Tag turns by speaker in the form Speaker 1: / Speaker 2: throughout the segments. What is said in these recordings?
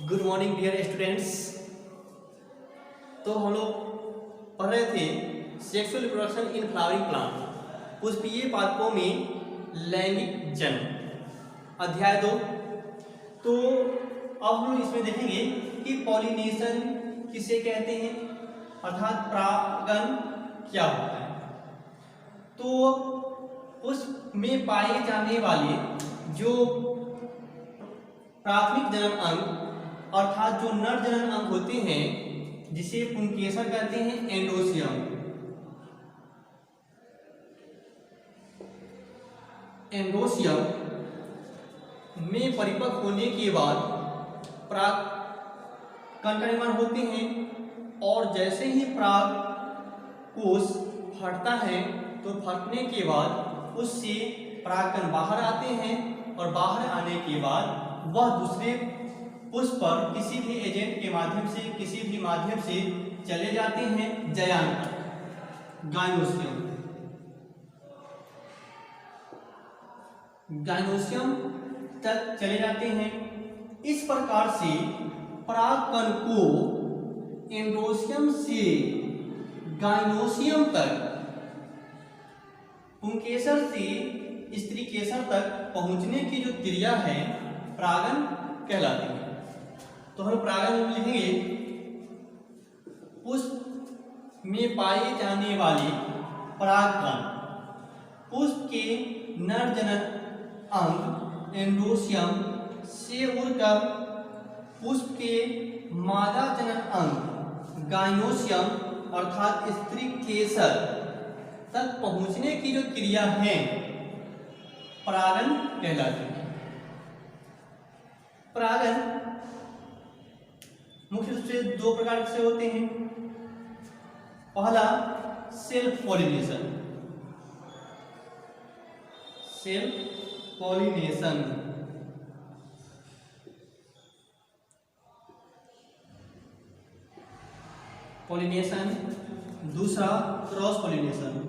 Speaker 1: Good morning dear students. तो हम लोग पढ़ रहे थे sexual reproduction in flowering plant, पुष्पीय पादपों में लैंगिक जन्म, अध्याय 2। तो अब हम लोग इसमें देखेंगे कि पॉलिनेशन किसे कहते हैं, अर्थात परागण क्या होता है। तो पुष्प में पाए जाने वाले जो प्राथमिक जनन अंग अर्थात जो नर जनन अंग होते हैं जिसे पुंकेसर कहते हैं, एंडोसियम, एंडोसियम में परिपक्व होने के बाद परागकण का निर्माण होते हैं और जैसे ही पराग कोश फटता है तो फटने के बाद उससे परागकण बाहर आते हैं और बाहर आने के बाद वह दूसरे पुष्प पर किसी भी एजेंट के माध्यम से किसी भी माध्यम से चले जाते हैं जयांत गाइनोसियम तक चले जाते हैं। इस प्रकार से परागकण को एंडोसियम से गाइनोसियम तक, पुंकेसर से स्त्रीकेसर तक पहुंचने की जो क्रिया है परागण कहलाती है। तो हम परागण में लिखेंगे पुष्प में पाए जाने वाले परागकण पुष्प के नर जनन अंग एंडोसियम से उड़कर पुष्प के मादा जनन अंग गाइनोसियम अर्थात स्त्रीकेसर तक पहुंचने की जो क्रिया है परागण कहलाती है। परागण मुख्य रूप से दो प्रकार से होते हैं। पहला self pollination, self pollination, pollination. दूसरा क्रॉस पॉलिनेशन,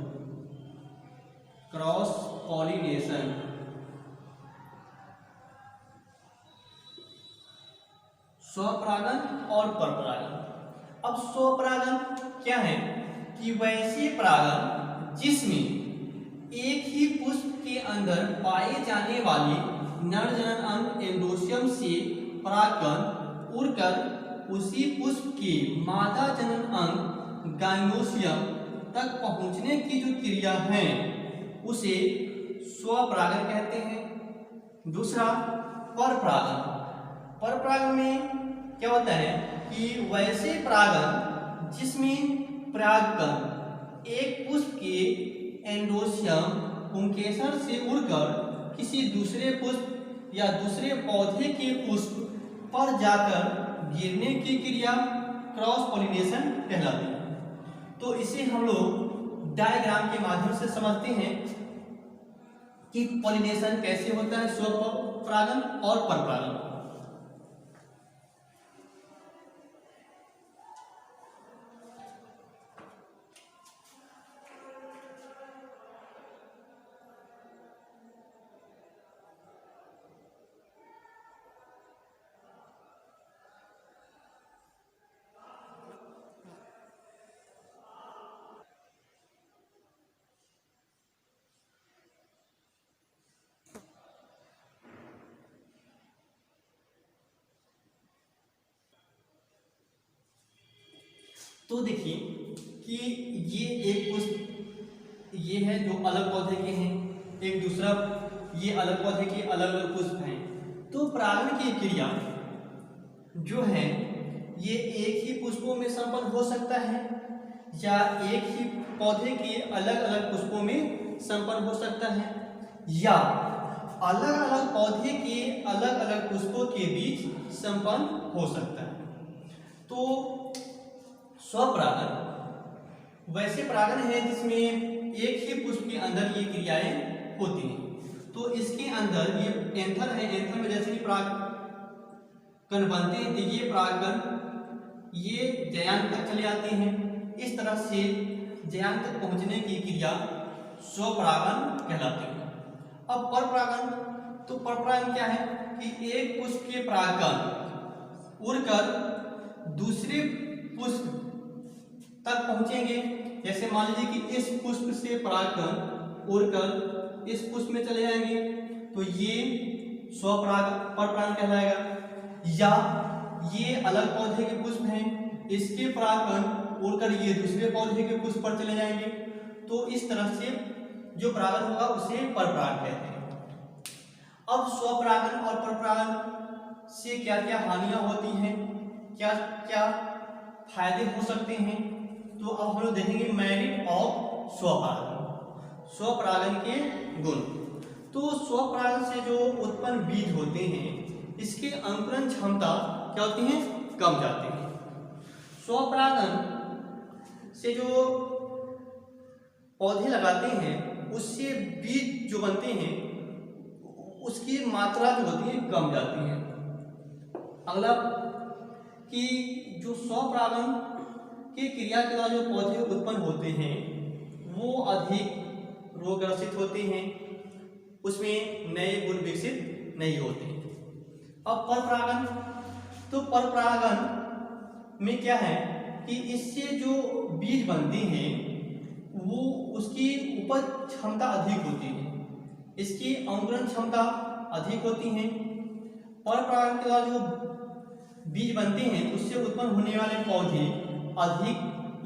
Speaker 1: क्रॉस पॉलिनेशन। स्वपरागण और परपरागण। अब स्वपरागण क्या है कि वैसे परागण जिसमें एक ही पुष्प के अंदर पाए जाने वाले नर जनन अंग एंडोसियम से परागकण उड़कर उसी पुष्प के मादा जनन अंग गाइनोसियम तक पहुंचने की जो क्रिया है उसे स्वपरागण कहते हैं। दूसरा परपरागण। परपरागण में क्या होता है कि वैसे परागण जिसमें परागकण एक पुष्प के एंडोसियम पुंकेसर से उड़कर किसी दूसरे पुष्प या दूसरे पौधे के पुष्प पर जाकर गिरने की क्रिया क्रॉस पॉलिनेशन कहलाती है। तो इसे हम लोग डायग्राम के माध्यम से समझते हैं कि पॉलिनेशन कैसे होता है, स्वपरागण और परपरागण। तो देखिए कि ये एक पुष्प ये है जो अलग पौधे के हैं, एक दूसरा ये अलग पौधे के अलग अलग पुष्प हैं। तो परागण की क्रिया जो है ये एक ही पुष्पों में संपन्न हो सकता है या एक ही पौधे के अलग अलग पुष्पों में संपन्न हो सकता है या अलग अलग पौधे के अलग अलग पुष्पों के बीच संपन्न हो सकता है। तो स्वपरागण वैसे परागण है जिसमें एक ही पुष्प के अंदर ये क्रियाएं होती हैं। तो इसके अंदर ये एंथर है, एंथर में जैसे ही परागकण बनते हैं तो ये परागकण ये जयांत तक चले आते हैं। इस तरह से जयांत तक पहुंचने की क्रिया स्वपरागण कहलाती है। अब परपरागण, तो परपरागण क्या है कि एक पुष्प के परागकण उड़कर दूसरे पुष्प तक पहुंचेंगे। जैसे मान लीजिए कि इस पुष्प से परागकण उड़कर इस पुष्प में चले जाएंगे तो ये परपरागण कहलाएगा। या ये अलग पौधे के पुष्प हैं, इसके परागकण उड़कर ये दूसरे पौधे के पुष्प पर चले जाएंगे, तो इस तरह से जो परागण होगा उसे परपरागण कहते हैं। अब स्वपरागण और परपरागण से क्या क्या हानियां होती हैं, क्या क्या फायदे हो सकते हैं, तो अब हम लोग देखेंगे मेरिट ऑफ स्वपरागण, स्वपरागण के गुण। तो स्वपरागण से जो उत्पन्न बीज होते हैं इसके अंकुरण क्षमता क्या होती है, कम जाती है। स्वपरागण से जो पौधे लगाते हैं उससे बीज जो बनते हैं उसकी मात्रा जो होती है कम जाती है। अगला कि जो स्वपरागण की क्रिया के द्वारा जो पौधे उत्पन्न होते हैं वो अधिक रोग ग्रसित होते हैं, उसमें नए गुण विकसित नहीं होते। अब परपरागण, तो परपरागण में क्या है कि इससे जो बीज बनते हैं वो उसकी उपज क्षमता अधिक होती है, इसकी अंकुरण क्षमता अधिक होती है। परपरागण के द्वारा जो बीज बनते हैं उससे उत्पन्न होने वाले पौधे अधिक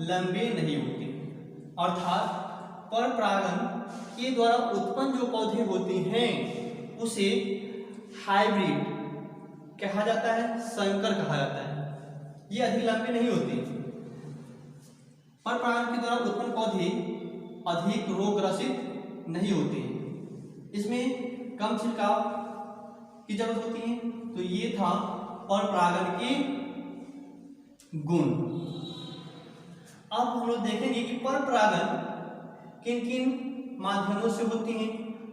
Speaker 1: लंबे नहीं होते, अर्थात परपरागण के द्वारा उत्पन्न जो पौधे होते हैं उसे हाइब्रिड कहा जाता है, संकर कहा जाता है, ये अधिक लंबे नहीं होते। परपरागण के द्वारा उत्पन्न पौधे अधिक रोग ग्रसित नहीं होते, इसमें कम छिड़काव की जरूरत होती है। तो ये था परपरागण के गुण। अब हम लोग देखेंगे कि परपरागण किन किन माध्यमों से होती हैं।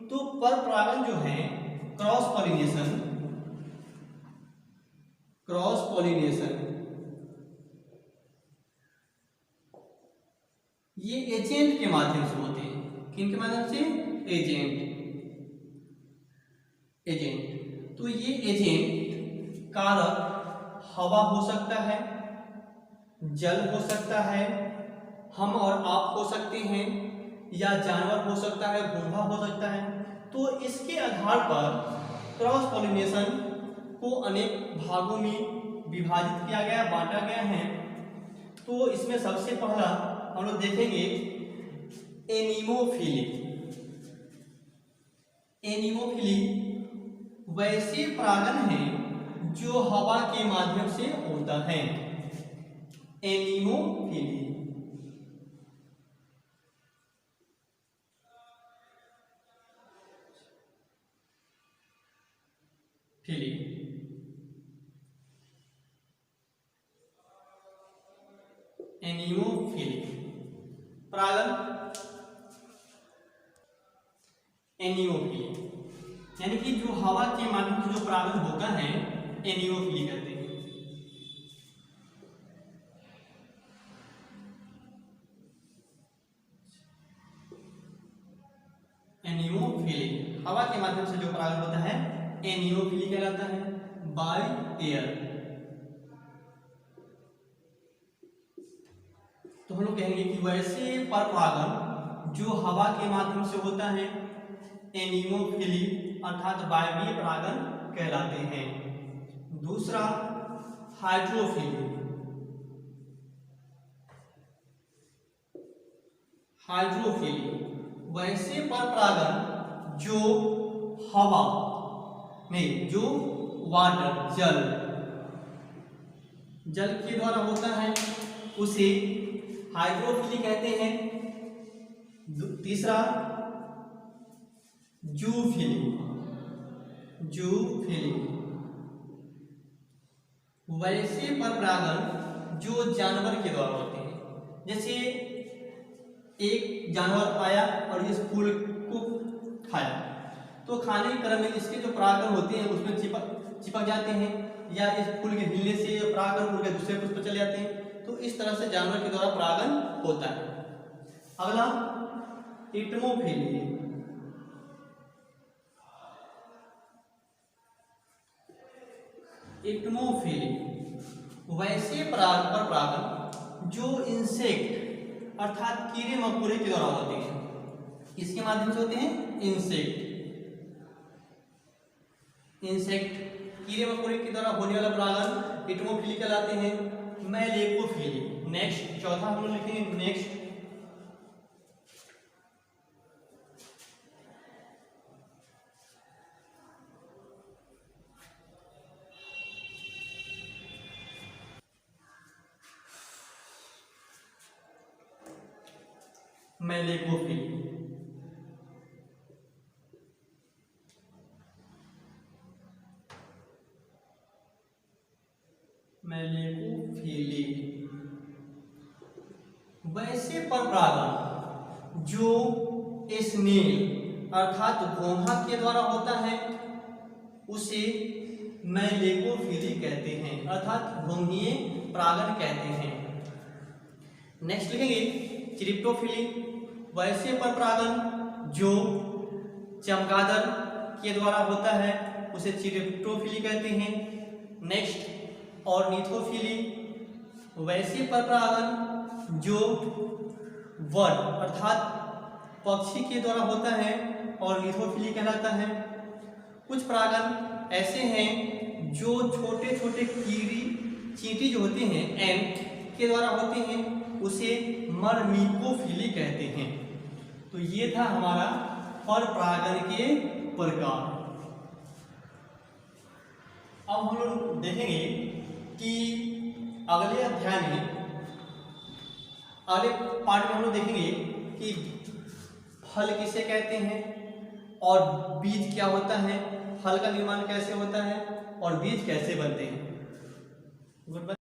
Speaker 1: तो परपरागण जो है क्रॉस पॉलिनेशन ये एजेंट के माध्यम से होते हैं। किन के माध्यम से, एजेंट। तो ये एजेंट कारक हवा हो सकता है, जल हो सकता है, हम और आप हो सकते हैं, या जानवर हो सकता है, घोंघा हो सकता है। तो इसके आधार पर क्रॉस पॉलिनेशन को अनेक भागों में विभाजित किया गया, बांटा गया है। तो इसमें सबसे पहला हम लोग देखेंगे एनीमोफिली। एनीमोफिली वैसे परागण हैं जो हवा के माध्यम से होता है। एनीमोफिली एनीमोफिली परागण, एनीमोफिली यानी कि जो हवा के माध्यम से जो परागण होता है एनीमोफिली कहते हैं। एनीमोफिली हवा के माध्यम से जो परागण होता है एनीमोफिली कहलाता है, बाय एयर। तो हम लोग कहेंगे कि वैसे परपरागण जो हवा के माध्यम से होता है एनीमोफिली अर्थात वायवीय परागण कहलाते हैं। दूसरा हाइड्रोफिली। वैसे परपरागण जो हवा में, जो वाटर जल के द्वारा होता है उसे हाइड्रोफिली कहते हैं। तीसरा जूफिली। वैसे परपरागण जो जानवर के द्वारा होते हैं, जैसे एक जानवर आया और इस फूल को खाया, तो खाने के क्रम में इसके जो परागण होते हैं उसमें चिपक जाते हैं, या इस फूल के हिलने से परागण उड़ के दूसरे पुष्प पर चले जाते हैं। तो इस तरह से जानवर के द्वारा परागण होता है। अगला एटमोफिली। इटमोफिली, वैसे परागण जो इंसेक्ट अर्थात कीड़े मकोड़े के द्वारा होते हैं, इसके माध्यम से होते हैं इंसेक्ट कीड़े मकोड़े के द्वारा होने वाला परागण इटमोफिली कहलाते हैं। मैलेकोफिली, नेक्स्ट चौथा हम लोग लिखेंगे नेक्स्ट मैलेकोफिली। मैलेकोफिली वैसे परपरागण जो स्नेल अर्थात घोंघा के द्वारा होता है उसे मैलेकोफिली कहते हैं, अर्थात घोंघीय परागण कहते हैं। नेक्स्ट लिखेंगे चिरिप्टोफिली, वैसे परपरागण जो चमगादड़ के द्वारा होता है उसे चिरिप्टोफिली कहते हैं। नेक्स्ट ऑर्निथोफिली, वैसे परपरागण जो बर्ड अर्थात पक्षी के द्वारा होता है ऑर्निथोफिली कहलाता है। कुछ परागण ऐसे हैं जो छोटे छोटे कीड़ी चींटी जो होते हैं एंट के द्वारा होते हैं उसे मर्मीकोफिली कहते हैं। तो ये था हमारा परपरागण के प्रकार। अब हम लोग देखेंगे कि अगले अध्याय में अगले पार्ट में हम लोग देखेंगे कि फल किसे कहते हैं और बीज क्या होता है, फल का निर्माण कैसे होता है और बीज कैसे बनते हैं। Good bye.